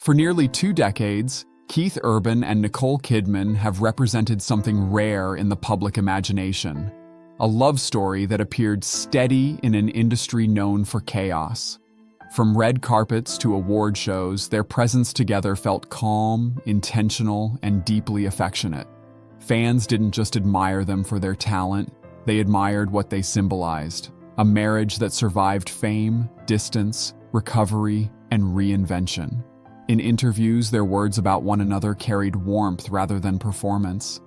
For nearly 2 decades, Keith Urban and Nicole Kidman have represented something rare in the public imagination, a love story that appeared steady in an industry known for chaos. From red carpets to award shows, their presence together felt calm, intentional, and deeply affectionate. Fans didn't just admire them for their talent, they admired what they symbolized: a marriage that survived fame, distance, recovery, and reinvention. In interviews, their words about one another carried warmth rather than performance.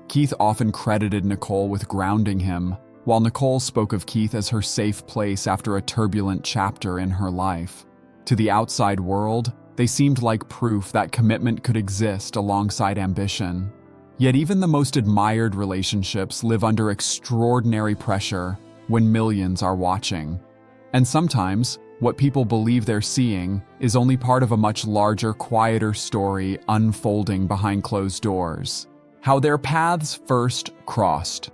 Keith often credited Nicole with grounding him, while Nicole spoke of Keith as her safe place after a turbulent chapter in her life. To the outside world, they seemed like proof that commitment could exist alongside ambition. Yet even the most admired relationships live under extraordinary pressure when millions are watching. And sometimes, what people believe they're seeing is only part of a much larger, quieter story unfolding behind closed doors. How their paths first crossed.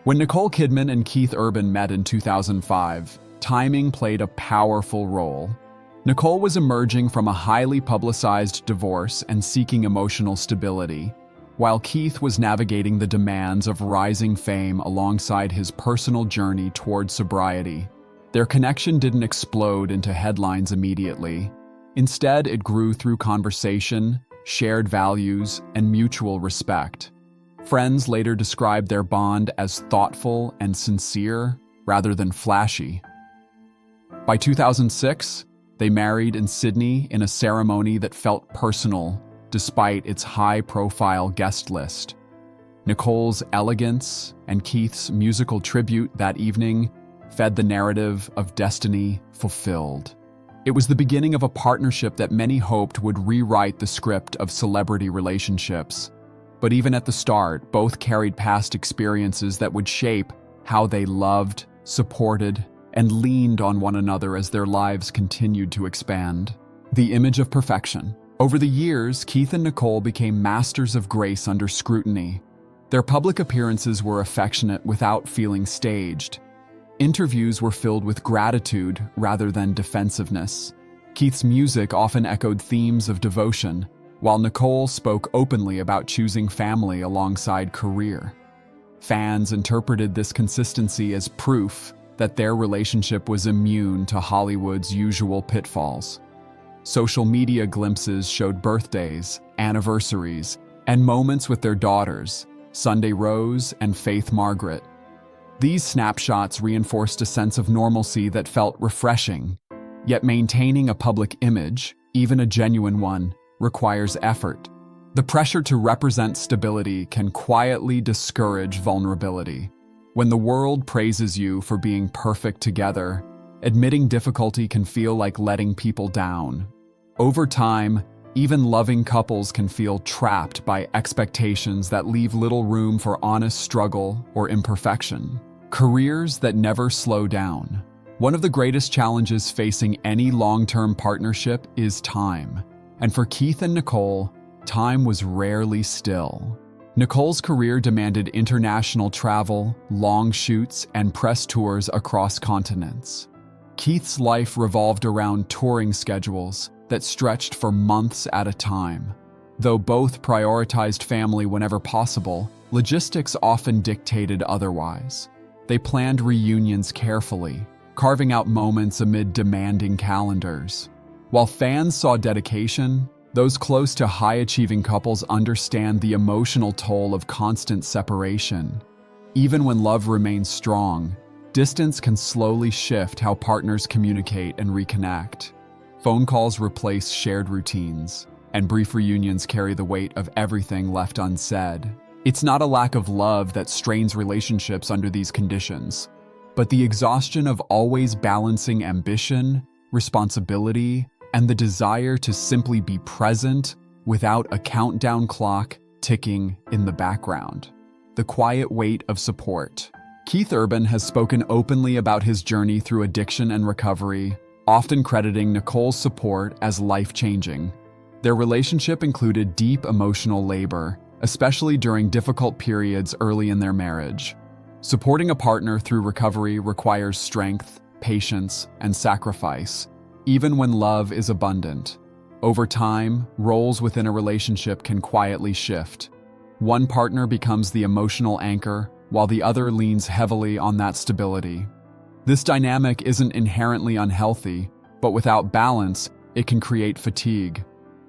When Nicole Kidman and Keith Urban met in 2005, timing played a powerful role. Nicole was emerging from a highly publicized divorce and seeking emotional stability, while Keith was navigating the demands of rising fame alongside his personal journey toward sobriety. Their connection didn't explode into headlines immediately. Instead, it grew through conversation, shared values, and mutual respect. Friends later described their bond as thoughtful and sincere, rather than flashy. By 2006, they married in Sydney in a ceremony that felt personal, despite its high-profile guest list. Nicole's elegance and Keith's musical tribute that evening fed the narrative of destiny fulfilled. It was the beginning of a partnership that many hoped would rewrite the script of celebrity relationships. But even at the start, both carried past experiences that would shape how they loved, supported, and leaned on one another as their lives continued to expand. The image of perfection. Over the years, Keith and Nicole became masters of grace under scrutiny. Their public appearances were affectionate without feeling staged. Interviews were filled with gratitude rather than defensiveness. Keith's music often echoed themes of devotion, while Nicole spoke openly about choosing family alongside career. Fans interpreted this consistency as proof that their relationship was immune to Hollywood's usual pitfalls. Social media glimpses showed birthdays, anniversaries, and moments with their daughters, Sunday Rose and Faith Margaret. These snapshots reinforced a sense of normalcy that felt refreshing, yet maintaining a public image, even a genuine one, requires effort. The pressure to represent stability can quietly discourage vulnerability. When the world praises you for being perfect together, admitting difficulty can feel like letting people down. Over time, even loving couples can feel trapped by expectations that leave little room for honest struggle or imperfection. Careers that never slow down. One of the greatest challenges facing any long-term partnership is time. And for Keith and Nicole, time was rarely still. Nicole's career demanded international travel, long shoots, and press tours across continents. Keith's life revolved around touring schedules that stretched for months at a time. Though both prioritized family whenever possible, logistics often dictated otherwise. They planned reunions carefully, carving out moments amid demanding calendars. While fans saw dedication, those close to high-achieving couples understand the emotional toll of constant separation. Even when love remains strong, distance can slowly shift how partners communicate and reconnect. Phone calls replace shared routines, and brief reunions carry the weight of everything left unsaid. It's not a lack of love that strains relationships under these conditions, but the exhaustion of always balancing ambition, responsibility, and the desire to simply be present without a countdown clock ticking in the background. The quiet weight of support. Keith Urban has spoken openly about his journey through addiction and recovery, often crediting Nicole's support as life-changing. Their relationship included deep emotional labor, especially during difficult periods early in their marriage. Supporting a partner through recovery requires strength, patience, and sacrifice, even when love is abundant. Over time, roles within a relationship can quietly shift. One partner becomes the emotional anchor, while the other leans heavily on that stability. This dynamic isn't inherently unhealthy, but without balance, it can create fatigue.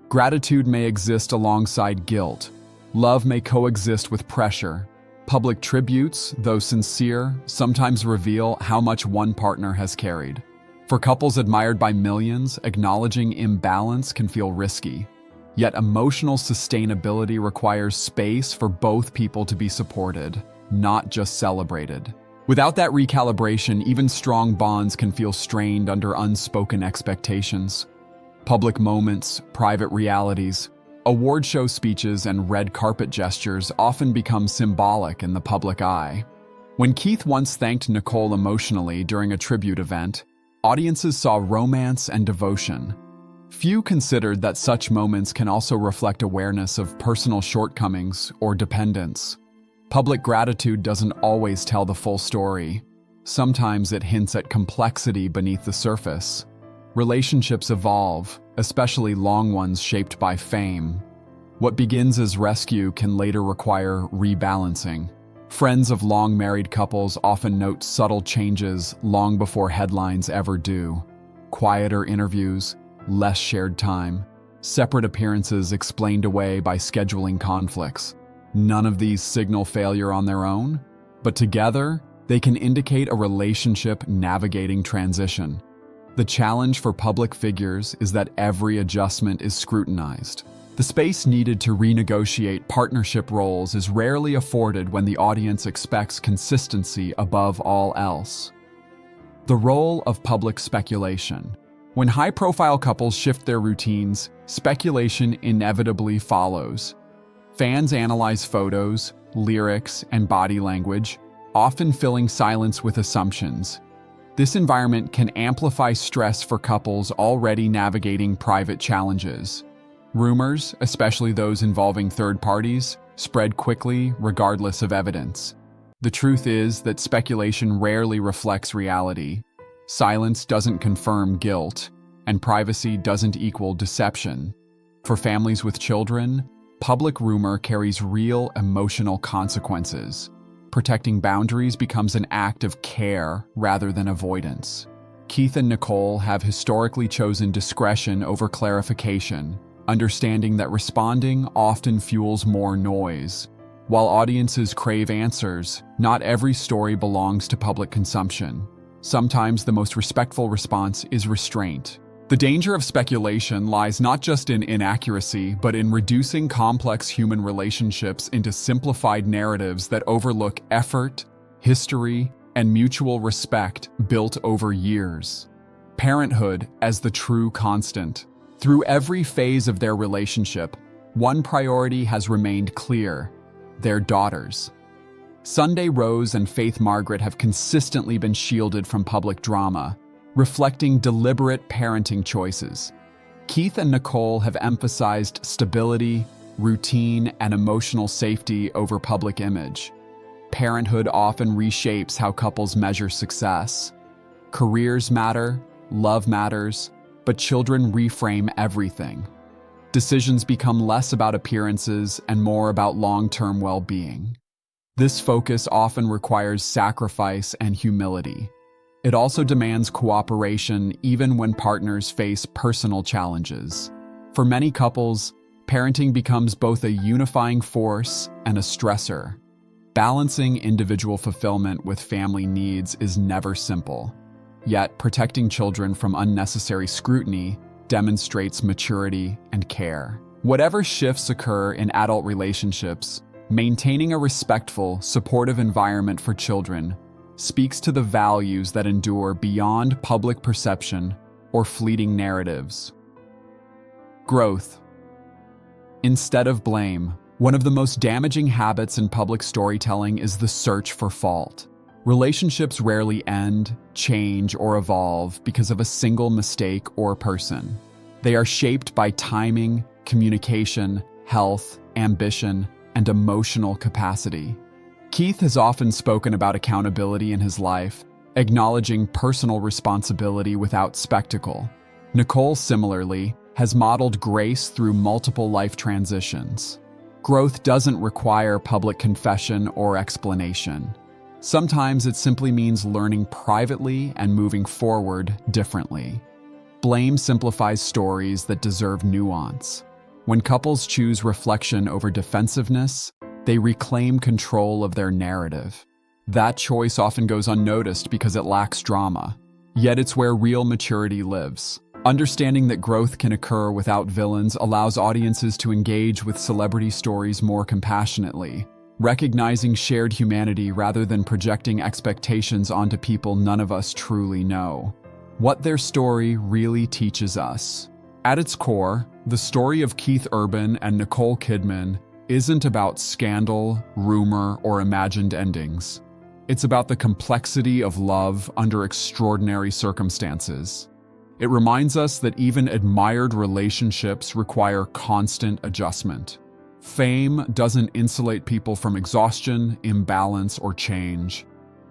Gratitude may exist alongside guilt. Love may coexist with pressure. Public tributes, though sincere, sometimes reveal how much one partner has carried. For couples admired by millions, acknowledging imbalance can feel risky. Yet emotional sustainability requires space for both people to be supported, not just celebrated. Without that recalibration, even strong bonds can feel strained under unspoken expectations. Public moments, private realities, award show speeches, and red carpet gestures often become symbolic in the public eye. When Keith once thanked Nicole emotionally during a tribute event, audiences saw romance and devotion. Few considered that such moments can also reflect awareness of personal shortcomings or dependence. Public gratitude doesn't always tell the full story. Sometimes it hints at complexity beneath the surface. Relationships evolve, especially long ones shaped by fame. What begins as rescue can later require rebalancing. Friends of long-married couples often note subtle changes long before headlines ever do. Quieter interviews, less shared time, separate appearances explained away by scheduling conflicts. None of these signal failure on their own, but together, they can indicate a relationship navigating transition. The challenge for public figures is that every adjustment is scrutinized. The space needed to renegotiate partnership roles is rarely afforded when the audience expects consistency above all else. The role of public speculation. When high-profile couples shift their routines, speculation inevitably follows. Fans analyze photos, lyrics, and body language, often filling silence with assumptions. This environment can amplify stress for couples already navigating private challenges. Rumors, especially those involving third parties, spread quickly regardless of evidence. The truth is that speculation rarely reflects reality. Silence doesn't confirm guilt, and privacy doesn't equal deception. For families with children, public rumor carries real emotional consequences. Protecting boundaries becomes an act of care rather than avoidance. Keith and Nicole have historically chosen discretion over clarification, understanding that responding often fuels more noise. While audiences crave answers, not every story belongs to public consumption. Sometimes the most respectful response is restraint. The danger of speculation lies not just in inaccuracy, but in reducing complex human relationships into simplified narratives that overlook effort, history, and mutual respect built over years. Parenthood as the true constant. Through every phase of their relationship, one priority has remained clear: their daughters. Sunday Rose and Faith Margaret have consistently been shielded from public drama, reflecting deliberate parenting choices. Keith and Nicole have emphasized stability, routine, and emotional safety over public image. Parenthood often reshapes how couples measure success. Careers matter, love matters, but children reframe everything. Decisions become less about appearances and more about long-term well-being. This focus often requires sacrifice and humility. It also demands cooperation even when partners face personal challenges. For many couples, parenting becomes both a unifying force and a stressor. Balancing individual fulfillment with family needs is never simple. Yet, protecting children from unnecessary scrutiny demonstrates maturity and care. Whatever shifts occur in adult relationships, maintaining a respectful, supportive environment for children speaks to the values that endure beyond public perception or fleeting narratives. Growth. Instead of blame, one of the most damaging habits in public storytelling is the search for fault. Relationships rarely end, change, or evolve because of a single mistake or person. They are shaped by timing, communication, health, ambition, and emotional capacity. Keith has often spoken about accountability in his life, acknowledging personal responsibility without spectacle. Nicole, similarly, has modeled grace through multiple life transitions. Growth doesn't require public confession or explanation. Sometimes it simply means learning privately and moving forward differently. Blame simplifies stories that deserve nuance. When couples choose reflection over defensiveness, they reclaim control of their narrative. That choice often goes unnoticed because it lacks drama. Yet it's where real maturity lives. Understanding that growth can occur without villains allows audiences to engage with celebrity stories more compassionately, recognizing shared humanity rather than projecting expectations onto people none of us truly know. What their story really teaches us. At its core, the story of Keith Urban and Nicole Kidman isn't about scandal, rumor, or imagined endings. It's about the complexity of love under extraordinary circumstances. It reminds us that even admired relationships require constant adjustment. Fame doesn't insulate people from exhaustion, imbalance, or change.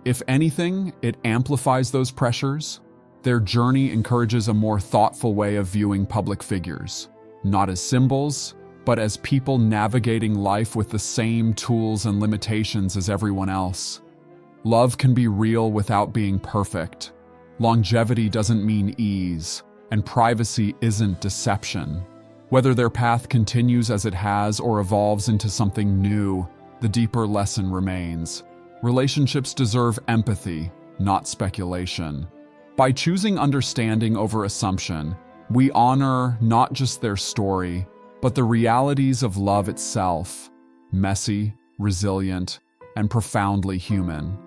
If anything, it amplifies those pressures. Their journey encourages a more thoughtful way of viewing public figures, not as symbols, but as people navigating life with the same tools and limitations as everyone else. Love can be real without being perfect. Longevity doesn't mean ease, and privacy isn't deception. Whether their path continues as it has or evolves into something new, the deeper lesson remains. Relationships deserve empathy, not speculation. By choosing understanding over assumption, we honor not just their story, but the realities of love itself, messy, resilient, and profoundly human.